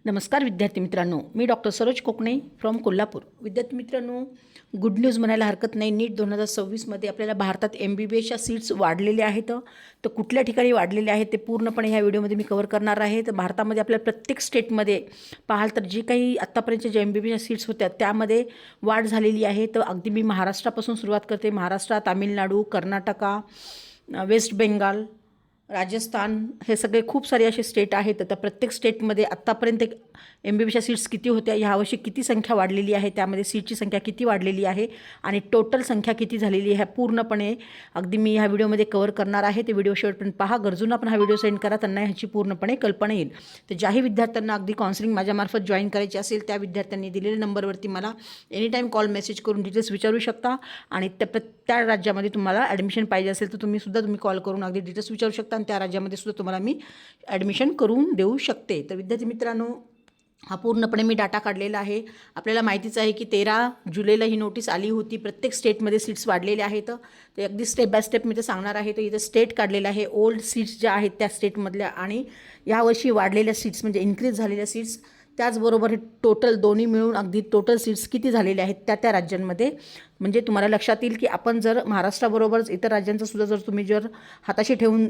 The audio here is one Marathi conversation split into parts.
नमस्कार विद्यार्थी मित्रांनो, मी डॉक्टर सरोज कोकणे फ्रॉम कोल्हापूर. विद्यार्थी मित्रांनो, गुड न्यूज म्हणायला हरकत नाही. नीट 2026मध्ये आपल्याला भारतात MBBSच्या सीट्स वाढलेल्या आहेत. तर कुठल्या ठिकाणी वाढलेले आहेत ते पूर्णपणे ह्या व्हिडिओमध्ये मी कव्हर करणार आहे. तर भारतामध्ये आपल्या प्रत्येक स्टेटमध्ये पाहाल तर जे काही आत्तापर्यंतच्या जे MBBSच्या सीट्स होत्या त्यामध्ये वाढ झालेली आहे. तर अगदी मी महाराष्ट्रापासून सुरुवात करते. महाराष्ट्र, तामिळनाडू, कर्नाटका, वेस्ट बेंगाल, राजस्थान हे सगळे खूप सारे असे स्टेट आहेत. तर प्रत्येक स्टेटमध्ये आत्तापर्यंत MBBSच्या सीट्स किती होत्या, ह्यावर्षी किती संख्या वाढलेली आहे, त्यामध्ये सीटची संख्या किती वाढलेली आहे आणि टोटल संख्या किती झालेली आहे पूर्णपणे अगदी मी ह्या व्हिडिओमध्ये कव्हर करणार आहे. ते व्हिडिओ शेवटपर्यंत पहा. गरजूंना पण हा व्हिडिओ सेंड करा, त्यांना ह्याची पूर्णपणे कल्पना येईल. तर ज्याही विद्यार्थ्यांना अगदी काउन्सिलिंग माझ्यामार्फत जॉईन करायची असेल त्या विद्यार्थ्यांनी दिलेल्या नंबरवरती मला एनीटाईम कॉल मेसेज करून डिटेल्स विचारू शकता. आणि त्या राज्यामध्ये तुम्हाला ॲडमिशन पाहिजे असेल तर तुम्ही कॉल करून अगदी डिटेल्स विचारू शकता आणि त्या राज्यामध्ये सुद्धा तुम्हाला मी ॲडमिशन करून देऊ शकते. तर विद्यार्थी मित्रांनो, हा पूर्णपणे मी डाटा काढलेला आहे. आपल्याला माहितीच आहे की 13 जुलैला ही नोटीस आली होती. प्रत्येक स्टेटमध्ये सीट्स वाढलेल्या आहेत. ते अगदी स्टेप बाय स्टेप मी ते सांगणार आहे. तर इथं स्टेट काढलेलं आहे, ओल्ड सीट्स ज्या आहेत त्या स्टेटमधल्या आणि यावर्षी वाढलेल्या सीट्स म्हणजे इन्क्रीज झालेल्या सीट्स, त्याचबरोबर हे टोटल दोन्ही मिळून अगदी टोटल सीट्स किती झालेले आहेत त्या राज्यांमध्ये. म्हणजे तुम्हाला लक्षात येईल की आपण जर महाराष्ट्राबरोबरच इतर राज्यांचं सुद्धा जर तुम्ही हाताशी ठेवून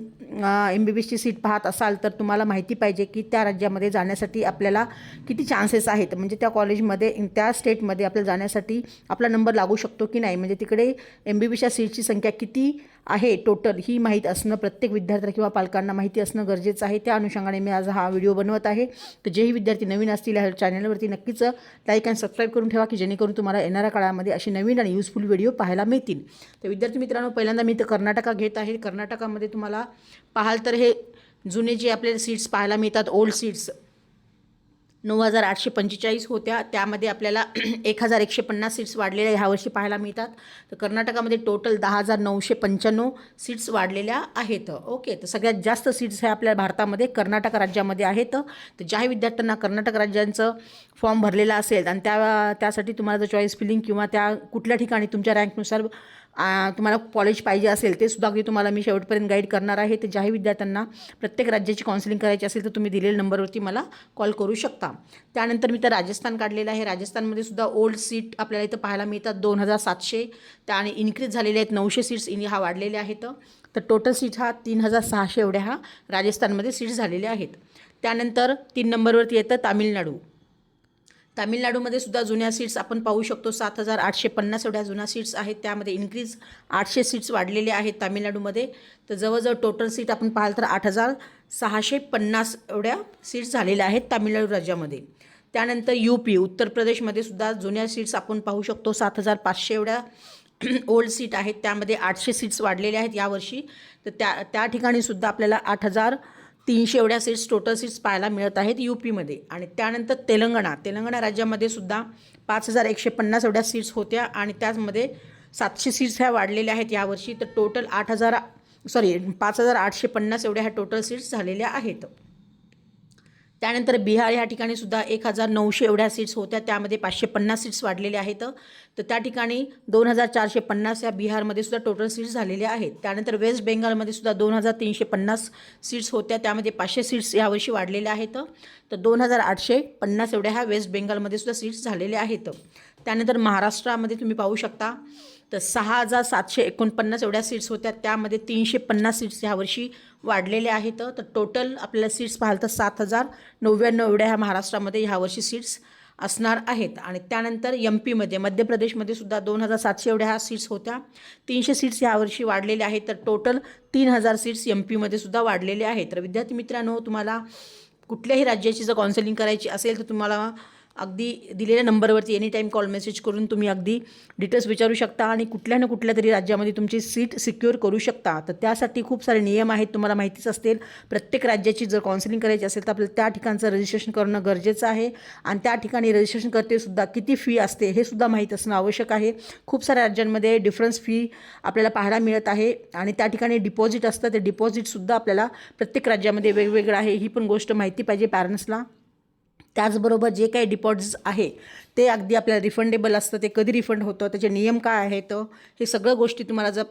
MBBSची सीट पाहत असाल तर तुम्हाला माहिती पाहिजे की त्या राज्यामध्ये जाण्यासाठी आपल्याला किती चान्सेस आहेत. म्हणजे त्या कॉलेजमध्ये त्या स्टेटमध्ये आपल्याला जाण्यासाठी आपला नंबर लागू शकतो की नाही, म्हणजे तिकडे MBBSच्या सीटची संख्या किती आहे टोटल ही माहीत असणं प्रत्येक विद्यार्थ्याला किंवा पालकांना माहिती असणं गरजेचं आहे. त्या अनुषंगाने मी आज हा व्हिडिओ बनवत आहे. तर जेही विद्यार्थी नवीन असतील ह्या चॅनलवरती नक्कीच लाईक आणि सबस्क्राईब करून ठेवा की जेणेकरून तुम्हाला येणाऱ्या काळामध्ये अशी नवीन आणि युजफुल व्हिडिओ पाहायला मिळतील. तर विद्यार्थी मित्रांनो, पहिल्यांदा मी तर कर्नाटका घेत आहे. कर्नाटकामध्ये तुम्हाला पाहाल तर हे जुने जे आपल्याला सीट्स पाहायला मिळतात, ओल्ड सीट्स 9,845 होत्या, त्यामध्ये आपल्याला 1,150 सीट्स वाढलेल्या ह्यावर्षी पाहायला मिळतात. तर कर्नाटकामध्ये टोटल 10,995 सीट्स वाढलेल्या आहेत. ओके, तर सगळ्यात जास्त सीट्स हे आपल्या भारतामध्ये कर्नाटक राज्यामध्ये आहेत. तर ज्याही विद्यार्थ्यांना कर्नाटक राज्यांचं फॉर्म भरलेला असेल आणि त्यासाठी तुम्हाला जर चॉईस फिलिंग किंवा त्या कुठल्या ठिकाणी तुमच्या रँकनुसार तुम्हाला कॉलेज पाहिजे असेल ते सुद्धा अगदी तुम्हाला मी शेवटपर्यंत गाईड करणार आहे. तर ज्याही विद्यार्थ्यांना प्रत्येक राज्याची काउन्सिलिंग करायची असेल तर तुम्ही दिलेल्या नंबरवरती मला कॉल करू शकता. त्यानंतर मी तर राजस्थान काढलेलं आहे. राजस्थानमध्ये सुद्धा ओल्ड सीट आपल्याला इथं पाहायला मिळतात 2,700, त्या आणि इन्क्रीज झालेले आहेत 900 सीट्स हा वाढलेले आहेत. तर टोटल सीट हा 3,600 एवढ्या हा राजस्थानमध्ये सीट्स झालेल्या आहेत. त्यानंतर 3 नंबरवरती येतं तामिळनाडू. तामिळनाडूमध्ये सुद्धा जुन्या सीट्स आपण पाहू शकतो 7,850 एवढ्या जुन्या सीट्स आहेत. त्यामध्ये इन्क्रीज 800 सीट्स वाढलेले आहेत तामिळनाडूमध्ये. तर जवळजवळ टोटल सीट आपण पाहाल तर 8,650 एवढ्या सीट्स झालेल्या आहेत तामिळनाडू राज्यामध्ये. त्यानंतर UP उत्तर प्रदेशमध्ये सुद्धा जुन्या सीट्स आपण पाहू शकतो 7,500 एवढ्या ओल्ड सीट आहेत. त्यामध्ये 800 सीट्स वाढलेल्या आहेत यावर्षी. तर त्या ठिकाणी सुद्धा आपल्याला 8,300 एवढ्या सीट्स टोटल सीट्स पाहायला मिळत आहेत UPमध्ये. आणि त्यानंतर तेलंगणा राज्यामध्ये सुद्धा 5,150 एवढ्या सीट्स होत्या आणि त्यामध्ये 700 सीट्स ह्या वाढलेल्या आहेत यावर्षी. तर टोटल 5,850 एवढ्या ह्या टोटल सीट्स झालेल्या आहेत. त्यानंतर बिहार ह्या ठिकाणी सुद्धा 1,900 एवढ्या सीट्स होत्या, त्यामध्ये 550 सीट्स वाढलेल्या आहेत. तर त्या ठिकाणी 2,450 या बिहारमध्ये सुद्धा टोटल सीट्स झालेल्या आहेत. त्यानंतर वेस्ट बेंगालमध्ये सुद्धा 2,350 सीट्स होत्या, त्यामध्ये 500 सीट्स यावर्षी वाढलेल्या आहेत. तर 2,850 एवढ्या ह्या वेस्ट बेंगालमध्ये सुद्धा सीट्स झालेल्या आहेत. त्यानंतर महाराष्ट्रामध्ये तुम्ही पाहू शकता तर 6,749 एवढ्या सीट्स होत्या, त्यामध्ये 350 सीट्स ह्यावर्षी वाढलेल्या आहेत. तर टोटल आपल्याला सीट्स पाहाल तर 7,099 एवढ्या ह्या महाराष्ट्रामध्ये ह्यावर्षी सीट्स असणार आहेत. आणि त्यानंतर MPमध्ये मध्य प्रदेशमध्ये सुद्धा 2,700 एवढ्या ह्या सीट्स होत्या, 300 सीट्स ह्यावर्षी वाढलेल्या आहेत. तर टोटल 3,000 सीट्स MPमध्ये सुद्धा वाढलेल्या आहेत. तर विद्यार्थी मित्रांनो, तुम्हाला कुठल्याही राज्याची जर काउन्सिलिंग करायची असेल तर तुम्हाला अगदी दिलेल्या नंबरवरती एनीटाईम कॉल मेसेज करून तुम्ही अगदी डिटेल्स विचारू शकता आणि कुठल्या ना कुठल्या तरी राज्यामध्ये तुमची सीट सिक्युअर करू शकता. तर त्यासाठी खूप सारे नियम आहेत, तुम्हाला माहितीच असतील. प्रत्येक राज्याची जर काउन्सिलिंग करायची असेल तर आपल्याला त्या ठिकाणचं रजिस्ट्रेशन करणं गरजेचं आहे आणि त्या ठिकाणी रजिस्ट्रेशन करते सुद्धा किती फी असते हे सुद्धा माहीत असणं आवश्यक आहे. खूप साऱ्या राज्यांमध्ये डिफरन्स फी आपल्याला पाहायला मिळत आहे आणि त्या ठिकाणी डिपॉझिट असतं, ते डिपॉझिटसुद्धा आपल्याला प्रत्येक राज्यामध्ये वेगवेगळं आहे, ही पण गोष्ट माहिती पाहिजे पॅरेंट्सला. त्याचबरोबर जे काही डिपॉझिट्स आहे ते अगदी आपल्याला रिफंडेबल असतं, ते कधी रिफंड होतं, त्याचे नियम काय आहेत, हे सगळं गोष्टी तुम्हाला जर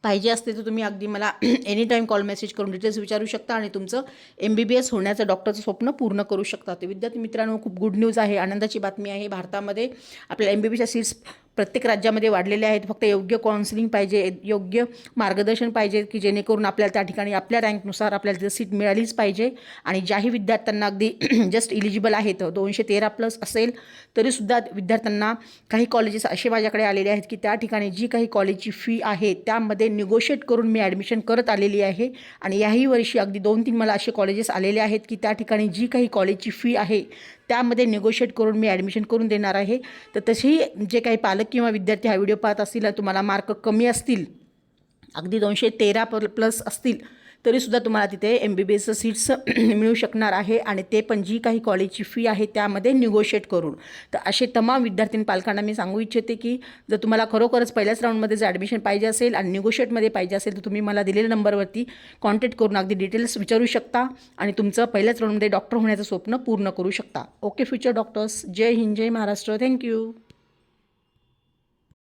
पाहिजे असते तर तुम्ही अगदी मला एनी टाईम कॉल मेसेज करून डिटेल्स विचारू शकता आणि तुमचं MBBS होण्याचं डॉक्टरचं स्वप्न पूर्ण करू शकता. तर विद्यार्थी मित्रांनो, खूप गुड न्यूज आहे, आनंदाची बातमी आहे. भारतामध्ये आपल्या MBBSच्या सीट्स प्रत्येक राज्यामध्ये वाढलेल्या आहेत. फक्त योग्य काउन्सिलिंग पाहिजे, योग्य मार्गदर्शन पाहिजे, की जेणेकरून आपल्याला त्या ठिकाणी आपल्या रँकनुसार आपल्याला तिथं सीट मिळालीच पाहिजे. आणि ज्याही विद्यार्थ्यांना अगदी जस्ट इलिजिबल आहेत 213+ असेल तरीसुद्धा विद्यार्थ्यांना काही कॉलेजेस असे माझ्याकडे आलेले आहेत की त्या ठिकाणी जी काही कॉलेजची फी आहे त्यामध्ये निगोशिएट करून मी ॲडमिशन करत आलेली आहे. आणि याही वर्षी अगदी 2-3 मला असे कॉलेजेस आलेले आहेत की त्या ठिकाणी जी काही कॉलेजची फी आहे त्यामध्ये निगोशिएट करून मी ॲडमिशन करून देणार आहे. तर तसेही जे काही पालक किंवा विद्यार्थी हा व्हिडिओ पाहत असतील, तुम्हाला मार्क कमी असतील, अगदी 213+ असतील, तरीसुद्धा तुम्हाला तिथे MBBSचं सीट्स मिळू शकणार आहे. आणि ते पण जी काही कॉलेजची फी आहे त्यामध्ये निगोशिएट करून. तर असे तमाम विद्यार्थी पालकांना मी सांगू इच्छिते की जर तुम्हाला खरोखरच पहिल्याच राऊंडमध्ये जर ॲडमिशन पाहिजे असेल आणि निगोशिएटमध्ये पाहिजे असेल तर तुम्ही मला दिलेल्या नंबरवरती कॉन्टॅक्ट करून अगदी डिटेल्स विचारू शकता आणि तुमचं पहिल्याच राऊंडमध्ये डॉक्टर होण्याचं स्वप्न पूर्ण करू शकता. ओके फ्युचर डॉक्टर्स, जय हिंद, जय महाराष्ट्र. थँक्यू.